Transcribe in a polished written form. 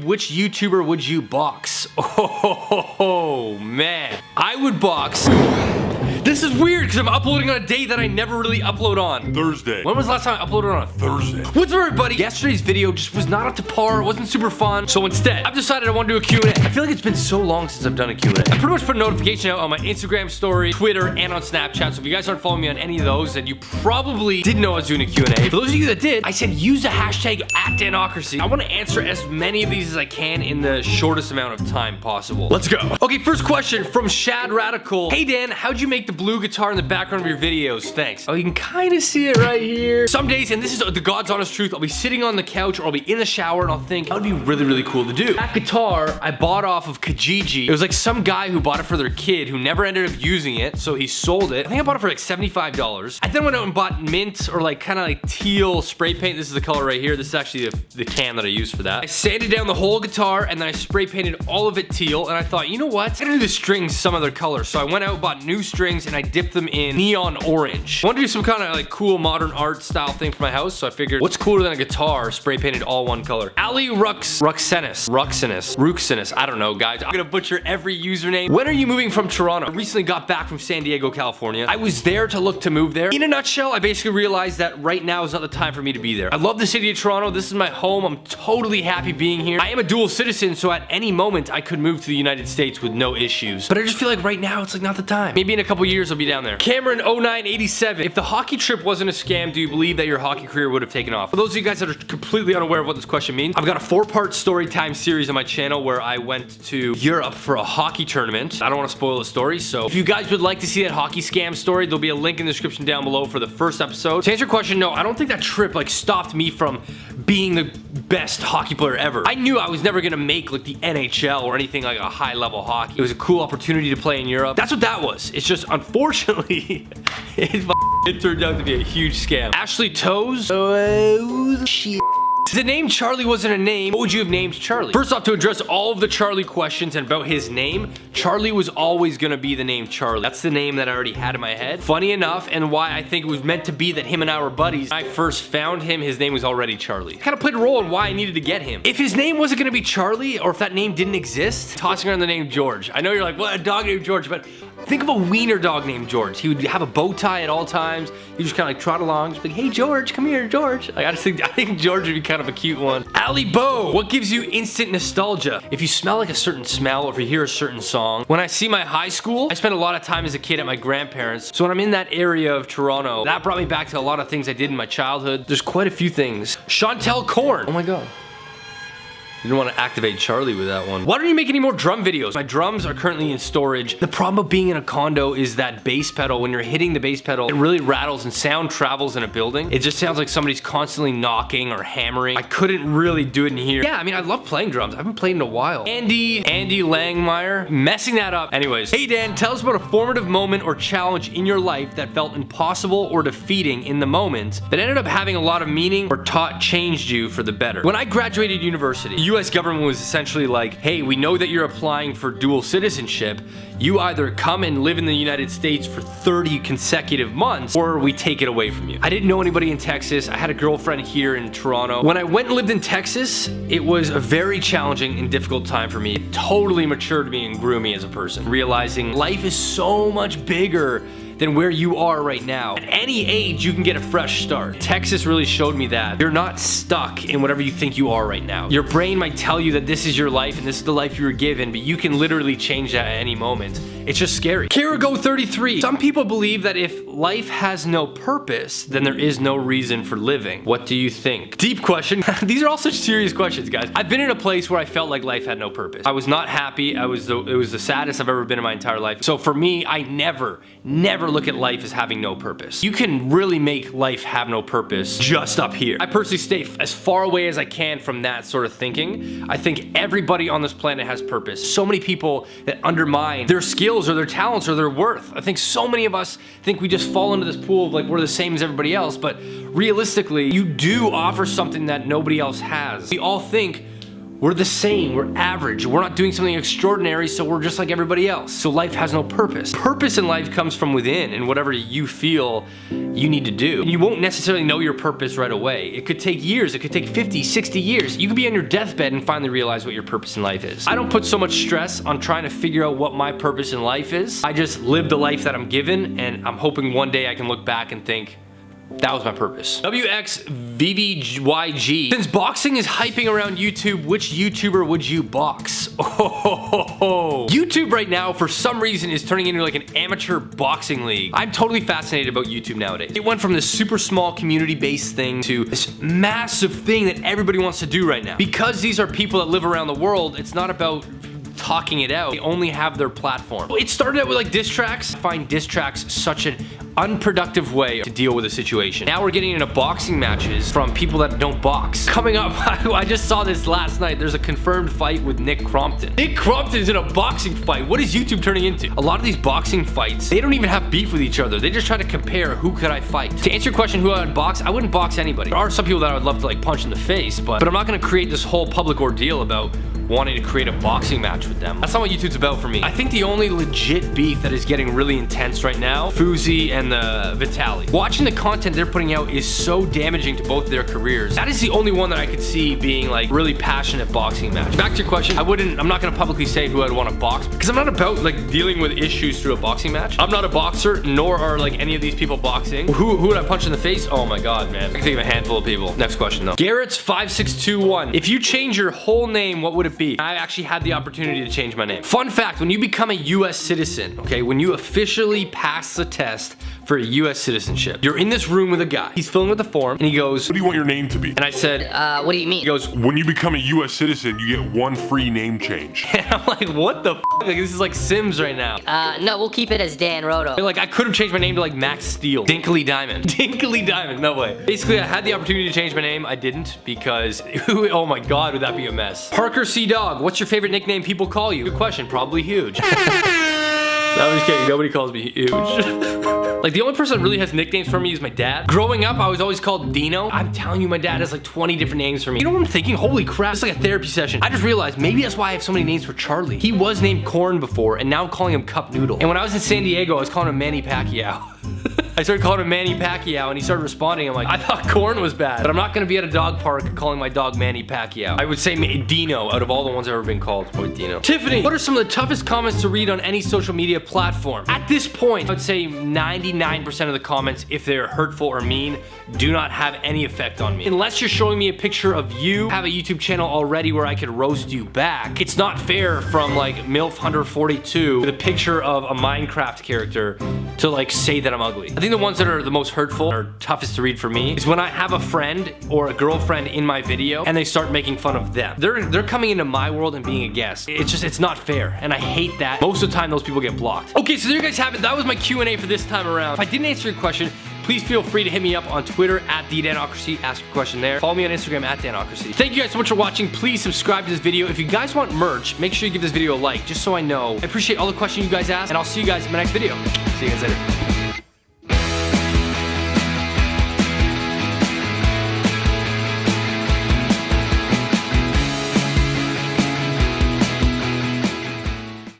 which YouTuber would you box? Oh, man. I would box. This is weird because I'm uploading on a day that I never really upload on. Thursday. When was the last time I uploaded on a Thursday. What's up, everybody? Yesterday's video just was not up to par. It wasn't super fun. So instead, I've decided I want to do a Q&A. I feel like it's been so long since I've done a Q&A. I pretty much put a notification out on my Instagram story, Twitter, and on Snapchat. So if you guys aren't following me on any of those, then you probably didn't know I was doing a Q&A. For those of you that did, I said use the hashtag @Danocracy. I want to answer as many of these as I can in the shortest amount of time possible. Let's go. Okay, first question from Shad Radical. Hey Dan, how'd you make the blue guitar in the background of your videos? Thanks. Oh, you can kind of see it right here. Some days, and this is the God's honest truth, I'll be sitting on the couch or I'll be in the shower and I'll think, that would be really, really cool to do. That guitar I bought off of Kijiji. It was like some guy who bought it for their kid who never ended up using it, so he sold it. I think I bought it for like $75. I then went out and bought mint or like kind of like teal spray paint. This is the color right here. This is actually the can that I used for that. I sanded down the whole guitar and then I spray painted all of it teal, and I thought, you know what? I'm gonna do the strings some other color. So I went out, bought new strings, and I dipped them in neon orange. I want to do some kind of like cool modern art style thing for my house, so I figured what's cooler than a guitar spray painted all one color. Ali Ruxenus, I don't know, guys. I'm gonna butcher every username. When are you moving from Toronto? I recently got back from San Diego, California. I was there to look to move there. In a nutshell, I basically realized that right now is not the time for me to be there. I love the city of Toronto. This is my home. I'm totally happy being here. I am a dual citizen, so at any moment I could move to the United States with no issues. But I just feel like right now it's like not the time. Maybe in a couple years I'll be down there. Cameron 0987. If the hockey trip wasn't a scam, do you believe that your hockey career would have taken off? For those of you guys that are completely unaware of what this question means, I've got a 4-part story time series on my channel where I went to Europe for a hockey tournament. I don't want to spoil the story, so if you guys would like to see that hockey scam story, there'll be a link in the description down below for the first episode. To answer your question, no, I don't think that trip like stopped me from being the best hockey player ever. I knew I was never gonna make like the NHL or anything like a high level hockey. It was a cool opportunity to play in Europe. That's what that was. It's just unfortunately it turned out to be a huge scam. Ashley Toes. Shit. If the name Charlie wasn't a name, what would you have named Charlie? First off, to address all of the Charlie questions and about his name, Charlie was always gonna be the name Charlie. That's the name that I already had in my head. Funny enough, and why I think it was meant to be that him and I were buddies, when I first found him, his name was already Charlie. Kind of played a role in why I needed to get him. If his name wasn't gonna be Charlie, or if that name didn't exist, tossing around the name George. I know you're like, what, a dog named George, but think of a wiener dog named George. He would have a bow tie at all times. He just kind of like trot along, just be like, hey George, come here, George. Like, I think George would be kind of a cute one. Ali Bo, what gives you instant nostalgia? If you smell like a certain smell or if you hear a certain song. When I see my high school, I spent a lot of time as a kid at my grandparents. So when I'm in that area of Toronto, that brought me back to a lot of things I did in my childhood. There's quite a few things. Chantel Korn. Oh my God. You didn't want to activate Charlie with that one. Why don't you make any more drum videos? My drums are currently in storage. The problem of being in a condo is that bass pedal, when you're hitting the bass pedal, it really rattles and sound travels in a building. It just sounds like somebody's constantly knocking or hammering. I couldn't really do it in here. Yeah, I mean, I love playing drums. I haven't played in a while. Andy Langmeyer, messing that up. Anyways, hey Dan, tell us about a formative moment or challenge in your life that felt impossible or defeating in the moment that ended up having a lot of meaning or changed you for the better. When I graduated university, US government was essentially like, hey, we know that you're applying for dual citizenship. You either come and live in the United States for 30 consecutive months, or we take it away from you. I didn't know anybody in Texas. I had a girlfriend here in Toronto. When I went and lived in Texas, it was a very challenging and difficult time for me. It totally matured me and grew me as a person, realizing life is so much bigger than where you are right now. At any age, you can get a fresh start. Texas really showed me that you're not stuck in whatever you think you are right now. Your brain might tell you that this is your life and this is the life you were given, but you can literally change that at any moment. It's just scary. Karago33. Some people believe that if life has no purpose, then there is no reason for living. What do you think? Deep question. These are all such serious questions, guys. I've been in a place where I felt like life had no purpose. I was not happy. It was the saddest I've ever been in my entire life. So for me, I never look at life as having no purpose. You can really make life have no purpose just up here. I personally stay as far away as I can from that sort of thinking. I think everybody on this planet has purpose. So many people that undermine their skills or their talents or their worth. I think so many of us think we just fall into this pool of like we're the same as everybody else, but realistically, you do offer something that nobody else has. We all think We're the same, we're average, we're not doing something extraordinary, so we're just like everybody else. So life has no purpose. Purpose in life comes from within and whatever you feel you need to do. And you won't necessarily know your purpose right away. It could take years, it could take 50, 60 years. You could be on your deathbed and finally realize what your purpose in life is. I don't put so much stress on trying to figure out what my purpose in life is. I just live the life that I'm given, and I'm hoping one day I can look back and think, that was my purpose. WXVVYG. Since boxing is hyping around YouTube, which YouTuber would you box? Oh, YouTube right now, for some reason, is turning into like an amateur boxing league. I'm totally fascinated about YouTube nowadays. It went from this super small community-based thing to this massive thing that everybody wants to do right now. Because these are people that live around the world, it's not about talking it out. They only have their platform. It started out with like diss tracks. I find diss tracks such an unproductive way to deal with a situation. Now we're getting into boxing matches from people that don't box. Coming up, I just saw this last night. There's a confirmed fight with Nick Crompton. Nick Crompton is in a boxing fight. What is YouTube turning into? A lot of these boxing fights, they don't even have beef with each other. They just try to compare who could I fight. To answer your question, who I would box, I wouldn't box anybody. There are some people that I would love to like punch in the face, but I'm not gonna create this whole public ordeal about wanting to create a boxing match with them. That's not what YouTube's about for me. I think the only legit beef that is getting really intense right now, Fuzi and the Vitali. Watching the content they're putting out is so damaging to both their careers. That is the only one that I could see being like really passionate boxing match. Back to your question, I'm not gonna publicly say who I'd want to box because I'm not about like dealing with issues through a boxing match. I'm not a boxer, nor are like any of these people boxing. Who would I punch in the face? Oh my god, man. I can think of a handful of people. Next question though. Garrett's5621. If you change your whole name, what would it be? I actually had the opportunity to change my name. Fun fact, when you become a US citizen, okay, when you officially pass the test for a US citizenship, you're in this room with a guy. He's filling with the form and he goes, what do you want your name to be? And I said, what do you mean? He goes, when you become a US citizen, you get one free name change. and I'm like, what the f? Like, this is like Sims right now. No, we'll keep it as Dan Roto. Like, I could have changed my name to like Max Steel. Dinkly Diamond. Dinkly Diamond, no way. Basically, I had the opportunity to change my name. I didn't because, oh my god, would that be a mess. Parker C. Dog, what's your favorite nickname people call you? Good question, probably Huge. No, I'm just kidding, nobody calls me Huge. Like, the only person that really has nicknames for me is my dad. Growing up, I was always called Dino. I'm telling you, my dad has like 20 different names for me. You know what I'm thinking? Holy crap, it's like a therapy session. I just realized maybe that's why I have so many names for Charlie. He was named Corn before, and now I'm calling him Cup Noodle. And when I was in San Diego, I was calling him Manny Pacquiao. I started calling him Manny Pacquiao and he started responding. I'm like, I thought corn was bad, but I'm not gonna be at a dog park calling my dog Manny Pacquiao. I would say Dino out of all the ones I've ever been called. Probably Dino. Tiffany, what are some of the toughest comments to read on any social media platform? At this point, I would say 99% of the comments, if they're hurtful or mean, do not have any effect on me. Unless you're showing me a picture of you, have a YouTube channel already where I could roast you back. It's not fair from like MILF Hunter 42 with a picture of a Minecraft character to like say that I'm ugly. I think the ones that are the most hurtful or toughest to read for me is when I have a friend or a girlfriend in my video and they start making fun of them. They're coming into my world and being a guest. It's not fair, and I hate that. Most of the time those people get blocked. Okay, so there you guys have it. That was my Q&A for this time around. If I didn't answer your question, please feel free to hit me up on Twitter at MTheDanocracy. Ask a question there. Follow me on Instagram at Danocracy. Thank you guys so much for watching. Please subscribe to this video. If you guys want merch, make sure you give this video a like, just so I know. I appreciate all the questions you guys asked, and I'll see you guys in my next video. See you guys later.